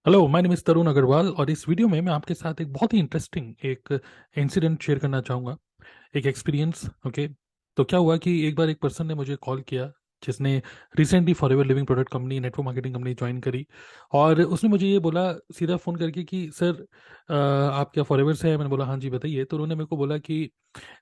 Hello, my name is तरुण अग्रवाल और इस video में मैं आपके साथ एक बहुत ही इंटरेस्टिंग एक इंसिडेंट शेयर करना चाहूँगा। एक एक्सपीरियंस। ओके। तो क्या हुआ कि एक बार एक पर्सन ने मुझे कॉल किया जिसने recently forever living product company network marketing company join करी। और उसने मुझे ये बोला सीधा फ़ोन करके कि सर, आप क्या फॉरएवर से हैं? मैंने बोला हाँ जी बताइए। तो उन्होंने मेरे को बोला कि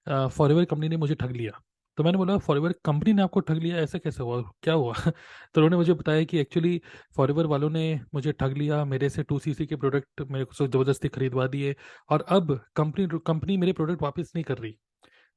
फॉरएवर कंपनी ने मुझे ठग लिया। तो मैंने बोला फॉरएवर कंपनी ने आपको ठग लिया, ऐसा कैसे हुआ, क्या हुआ? तो उन्होंने मुझे बताया कि एक्चुअली फॉरएवर वालों ने मुझे ठग लिया, मेरे से 2cc के प्रोडक्ट मेरे को ज़बरदस्ती खरीदवा दिए और अब कंपनी कंपनी मेरे प्रोडक्ट वापस नहीं कर रही।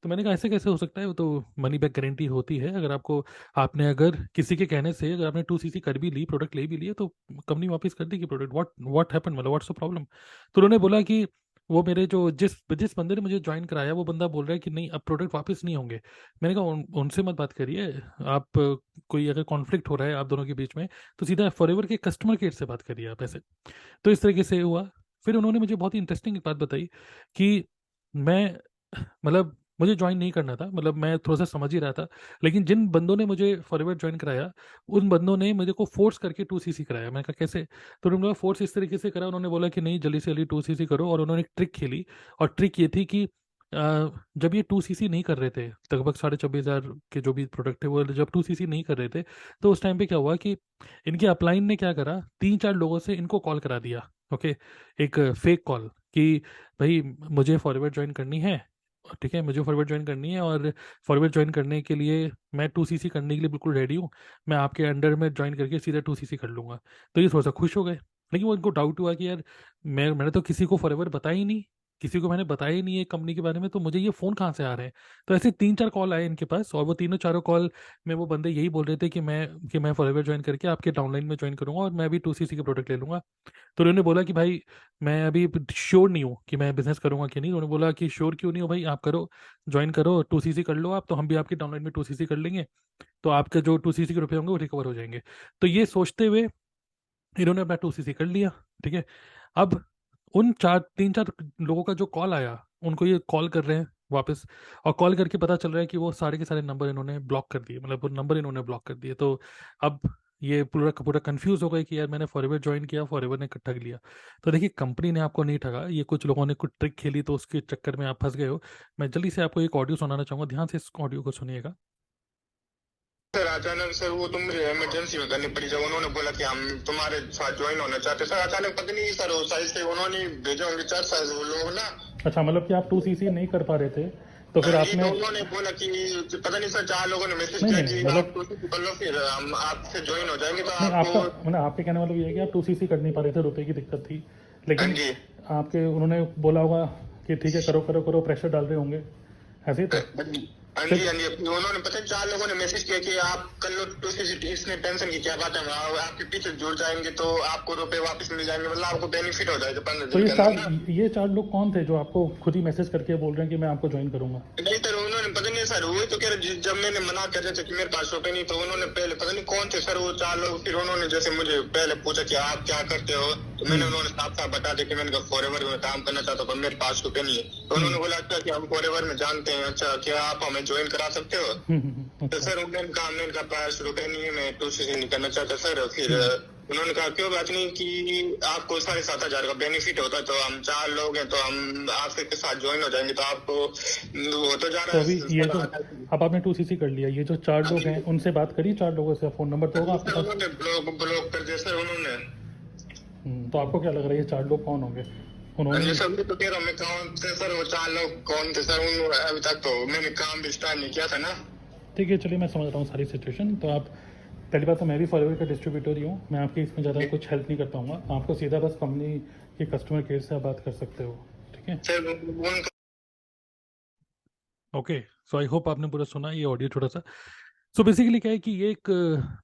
तो मैंने कहा ऐसे कैसे हो सकता है? वो तो मनी बैक गारंटी होती है। अगर आपको आपने अगर किसी के कहने से अगर आपने 2cc कर भी ली, प्रोडक्ट ले भी लिए, तो कंपनी वापस कर देगी प्रोडक्ट। व्हाट हैपन, मतलब व्हाट्स द प्रॉब्लम? तो उन्होंने बोला कि वो मेरे जो जिस जिस बंदे ने मुझे ज्वाइन कराया वो बंदा बोल रहा है कि नहीं, अब प्रोडक्ट वापस नहीं होंगे। मैंने कहा उनसे मत बात करिए आप। कोई अगर कॉन्फ्लिक्ट हो रहा है आप दोनों के बीच में तो सीधा फॉरएवर के कस्टमर केयर से बात करिए आप ऐसे। तो इस तरीके से हुआ। फिर उन्होंने मुझे बहुत ही इंटरेस्टिंग बात बताई कि मैं, मतलब मुझे ज्वाइन नहीं करना था, मतलब मैं थोड़ा सा समझ ही रहा था। लेकिन जिन बंदों ने मुझे फॉरवर्ड ज्वाइन कराया उन बंदों ने मुझे को फोर्स करके 2cc कराया। मैंने कहा कैसे? तो उन्होंने फोर्स इस तरीके से करा, उन्होंने बोला कि नहीं जल्दी से जल्दी 2cc करो। और उन्होंने एक ट्रिक खेली। और ट्रिक ये थी कि जब ये 2cc नहीं कर रहे थे, लगभग 24,500 के जो भी प्रोडक्ट थे वो जब 2cc नहीं कर रहे थे, तो उस टाइम पे क्या हुआ कि इनके अपलाइन ने क्या करा, 3-4 लोगों से इनको कॉल करा दिया। ओके। एक फेक कॉल कि भाई मुझे फॉरवर्ड ज्वाइन करनी है। ठीक है, मुझे फॉरवर्ड ज्वाइन करनी है और फॉरवर्ड ज्वाइन करने के लिए मैं 2cc करने के लिए बिल्कुल रेडी हूँ। मैं आपके अंडर में ज्वाइन करके सीधा 2cc कर लूँगा। तो ये थोड़ा सा खुश हो गए। लेकिन वो इनको डाउट हुआ कि यार मैंने तो किसी को फॉरवर्ड बताया ही नहीं, किसी को मैंने बताया ही नहीं है कंपनी के बारे में, तो मुझे ये फ़ोन कहाँ से आ रहे हैं? तो ऐसे 3-4 कॉल आए इनके पास और वो तीनों चारों कॉल में वो बंदे यही बोल रहे थे कि मैं फॉरवर्ड ज्वाइन करके आपके डाउनलाइन में ज्वाइन करूँगा और मैं भी 2cc के प्रोडक्ट ले लूँगा। तो उन्होंने बोला कि भाई मैं अभी श्योर नहीं हूँ कि मैं बिजनेस करूंगा कि नहीं। उन्होंने बोला कि श्योर क्यों नहीं हो भाई, आप करो, ज्वाइन करो, 2cc कर लो आप, तो हम भी आपकी डाउनलाइन में 2cc कर लेंगे। तो आपके जो 2cc के रुपए होंगे वो रिकवर हो जाएंगे। तो ये सोचते हुए इन्होंने अपना 2cc कर लिया। ठीक है। अब उन 3-4 लोगों का जो कॉल आया उनको ये कॉल कर रहे हैं वापस। और कॉल करके पता चल रहा है कि वो सारे के सारे नंबर इन्होंने ब्लॉक कर दिए, मतलब वो नंबर इन्होंने ब्लॉक कर दिए। तो अब ये पूरा का पूरा कंफ्यूज हो गए कि यार मैंने फॉरएवर ज्वाइन किया, फॉरएवर ने ठग लिया। तो देखिए कंपनी ने आपको नहीं ठगा, ये कुछ लोगों ने कुछ ट्रिक खेली तो उसके चक्कर में आप फंस गए हो। मैं जल्दी से आपको एक ऑडियो सुनाना चाहूंगा, ध्यान से इस ऑडियो को सुनिएगा। सर अचानक सर वो तुम मुझे इमरजेंसी में करनी पड़ी जब उन्होंने बोला कि हम तुम्हारे साथ ज्वाइन होना चाहते सर। अचानक पता नहीं सर वो साइज के उन्होंने भेजे होंगे 4 साइज वो लोग ना। अच्छा, मतलब कि आप 2cc नहीं कर पा रहे थे तो फिर हाँ जी, आपने। तो उन्होंने बोला कि पता नहीं सर 4 लोगों ने मैसेज नहीं किया नहीं, कि आप मतलब 2 कर लो फिर हम आपसे ज्वाइन हो जाएंगे तो नहीं, आपको। आपका मतलब आपके कहने मतलब ये है कि आप 2cc कर नहीं पा रहे थे, रुपए की दिक्कत थी। हाँ लेकिन जी। आपके उन्होंने बोला होगा कि ठीक है करो करो करो, प्रेशर डाल रहे होंगे, ऐसे ही हाँ तो। जी। हाँ जी, फिर हाँ जी, उन्होंने पता है 4 लोगों ने मैसेज किया कि आप कर लो तो इसमें टेंशन की क्या बात है, हम आपके पीछे जुड़ जाएंगे तो आपको रुपए वापस मिल जाएंगे, मतलब आपको बेनिफिट हो जाएगा 15 तो दिन ये के अंदर चार ना। ये चार लोग कौन थे जो आपको खुद ही मैसेज करके बोल रहे हैं कि मैं आपको ज्वाइन करूंगा? नहीं सर उन्होंने पता नहीं सर वही तो कह रहे जब मैंने मना कर रहे थे कि मेरे पास रुपए नहीं, तो उन्होंने पहले पता नहीं कौन थे सर वो 4 लोग। फिर उन्होंने जैसे मुझे पहले पूछा कि आप क्या करते हो, तो मैंने हम्म। उन्होंने साफ साफ बता दिया कि मैंने फॉरएवर में काम करना चाहता हूँ पर मेरे पास रुपए नहीं है। तो हम्म। उन्होंने बोला अच्छा कि हम फॉरएवर में जानते हैं, अच्छा क्या आप हमें ज्वाइन करा सकते हो। तो अच्छा। सर उन्होंने कहा हमने इनका पास रुपए नहीं है, मैं 2cc नहीं करना चाहता सर। फिर हम्म। उन्होंने कहा क्यों बात नहीं कि आपको 7,500 का बेनिफिट होता है, तो हम 4 लोग हैं तो हम आपके साथ ज्वाइन हो जाएंगे, तो आपको वो तो जा तो रहा अभी ये जो, है। अब आपने 2cc कर लिया, ये जो चार हाँ लोग जी। हैं उनसे बात करी, चार लोगों से फ़ोन नंबर तो होगा जी आपके सर पास? उन्होंने ब्लॉक ब्लॉक कर दिया सर उन्होंने। तो आपको क्या लग रहा है ये चार लोग कौन होंगे? हाँ उन्होंने जी ही। सर, मैं तो कह रहा हूँ मैं कौन थे सर वो 4 लोग कौन थे सर, उन अभी तक तो मैंने काम भी स्टार्ट नहीं किया था ना। ठीक है, चलिए मैं समझ रहा हूँ सारी सिचुएशन। तो आप, पहली बात तो मैं भी फॉरवर्ड का डिस्ट्रीब्यूटर ही हूँ, मैं आपकी इसमें ज़्यादा कुछ हेल्प नहीं कर पाऊँगा। आपको सीधा बस कंपनी के कस्टमर केयर से आप बात कर सकते हो। ठीक है। सर उनका ओके। सो आई होप आपने पूरा सुना ये ऑडियो छोटा सा। सो बेसिकली क्या है कि ये एक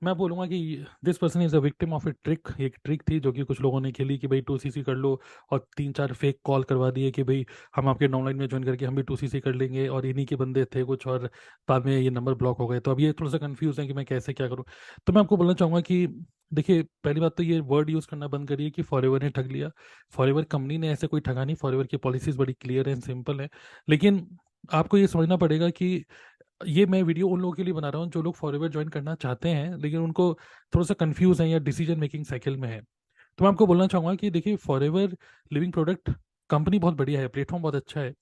मैं बोलूँगा कि this person is a victim of a trick. एक ट्रिक थी जो कि कुछ लोगों ने खेली कि भाई 2cc कर लो, और 3-4 फेक कॉल करवा दिए कि भाई हम आपके डाउनलाइन में ज्वाइन करके हम भी 2cc कर लेंगे, और इन्हीं के बंदे थे कुछ, और बाद में ये नंबर ब्लॉक हो गए। तो अब ये थोड़ा सा कंफ्यूज है कि मैं कैसे क्या करूँ। तो मैं आपको बोलना चाहूँगा कि देखिए पहली बात तो ये वर्ड यूज़ करना बंद करिए कि फॉरएवर ने ठग लिया। फॉरएवर कंपनी ने ऐसे कोई ठगा नहीं, फॉरएवर की पॉलिसीज बड़ी क्लियर एंड सिंपल है। लेकिन आपको ये समझना पड़ेगा कि ये मैं वीडियो उन लोगों के लिए बना रहा हूँ जो लोग फॉरएवर ज्वाइन करना चाहते हैं लेकिन उनको थोड़ा सा कंफ्यूज है या डिसीजन मेकिंग साइकिल में है। तो मैं आपको बोलना चाहूंगा कि देखिए, फॉरएवर लिविंग प्रोडक्ट कंपनी बहुत बढ़िया है, प्लेटफॉर्म बहुत अच्छा है,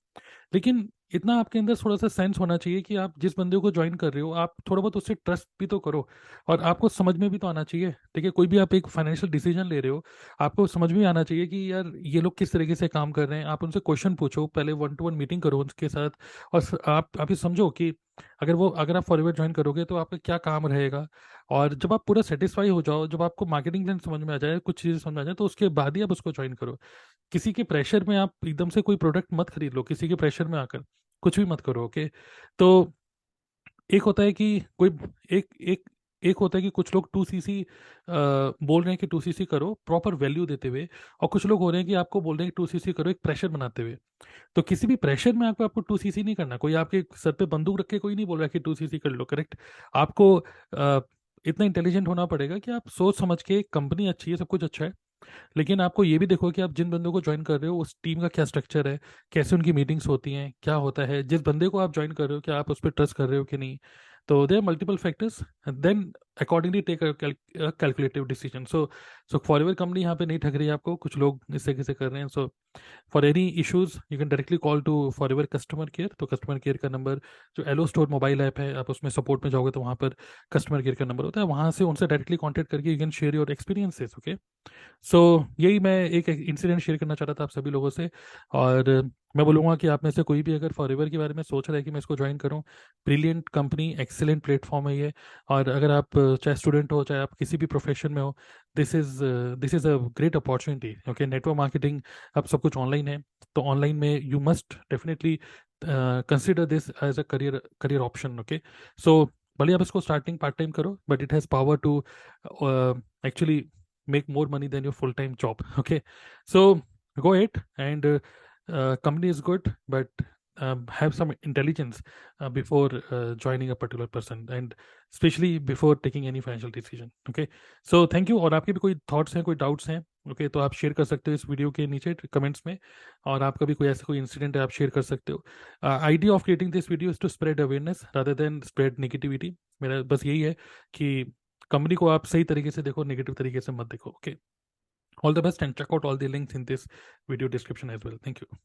लेकिन इतना आपके अंदर थोड़ा सा सेंस होना चाहिए कि आप जिस बंदे को ज्वाइन कर रहे हो, आप थोड़ा बहुत उससे ट्रस्ट भी तो करो। और आपको समझ में भी तो आना चाहिए। देखिए, कोई भी आप एक फाइनेंशियल डिसीजन ले रहे हो, आपको समझ में आना चाहिए कि यार ये लोग किस तरीके से काम कर रहे हैं। आप उनसे क्वेश्चन पूछो, पहले 1-to-1 मीटिंग करो उनके साथ। और आप ये समझो कि अगर आप फॉरवर्ड ज्वाइन करोगे तो आपका क्या काम रहेगा। और जब आप पूरा सेटिस्फाई हो जाओ, जब आपको मार्केटिंग प्लान समझ में आ जाए, कुछ चीज़ें समझ में आ जाए, तो उसके बाद ही आप उसको ज्वाइन करो। किसी के प्रेशर में आप एकदम से कोई प्रोडक्ट मत खरीद लो, किसी के प्रेशर में आकर कुछ भी मत करो, ओके। तो एक होता है कि कोई एक एक एक होता है कि कुछ लोग 2cc बोल रहे हैं कि 2cc करो प्रॉपर वैल्यू देते हुए, और कुछ लोग हो रहे हैं कि आपको बोल रहे हैं कि 2cc करो एक प्रेशर बनाते हुए। तो किसी भी प्रेशर में आपको आपको 2cc नहीं करना। कोई आपके सर पे बंदूक रख के कोई नहीं बोल रहा कि 2cc कर लो, करेक्ट। आपको इतना इंटेलिजेंट होना पड़ेगा कि आप सोच समझ के, कंपनी अच्छी है, सब कुछ अच्छा है, लेकिन आपको ये भी देखो कि आप जिन बंदों को ज्वाइन कर रहे हो उस टीम का क्या स्ट्रक्चर है, कैसे उनकी मीटिंग्स होती हैं, क्या होता है, जिस बंदे को आप ज्वाइन कर रहे हो क्या आप उस पर ट्रस्ट कर रहे हो कि नहीं। तो there multiple factors, then accordingly take calculative decision. So forever company यहाँ पे नहीं ठग रही है आपको, कुछ लोग इस तरीके से कर रहे हैं। So for any issues you can directly call to forever customer care. तो कस्टमर केयर का नंबर, जो एलो स्टोर मोबाइल ऐप है, आप उसमें सपोर्ट में जाओगे तो वहाँ पर कस्टमर केयर का नंबर होता है, वहाँ से उनसे डायरेक्टली कॉन्टैक्ट करके you can share your experiences, okay. So यही मैं एक इंसिडेंट शेयर करना चाह रहा था आप सभी लोगों से। और मैं बोलूँगा कि आप में से कोई भी अगर फॉरएवर के बारे में सोच रहा है कि मैं इसको ज्वाइन करूँ, ब्रिलियंट कंपनी, एक्सीलेंट प्लेटफॉर्म है ये। और अगर आप चाहे स्टूडेंट हो, चाहे आप किसी भी प्रोफेशन में हो, this is a great opportunity, okay. Network marketing, अब सब कुछ ऑनलाइन है, तो ऑनलाइन में you must definitely consider this as a career career option, okay. So भले आप इसको स्टार्टिंग पार्ट टाइम करो, but it has power to actually make more money than your full time job, okay. So go ahead and company is good, but have some intelligence before joining a particular person, and especially before taking any financial decision, okay. So thank you। और आपके भी कोई thoughts हैं, कोई doubts हैं, okay, तो आप share कर सकते हो इस वीडियो के नीचे कमेंट्स में। और आपका भी कोई ऐसा कोई इंसिडेंट है, आप शेयर कर सकते हो। Idea of creating this video is to spread awareness rather than spread negativity. मेरा बस यही है कि कंपनी को आप सही तरीके से देखो, नेगेटिव तरीके से मत देखो, okay. All the best and check out all the links in this video description as well. Thank you.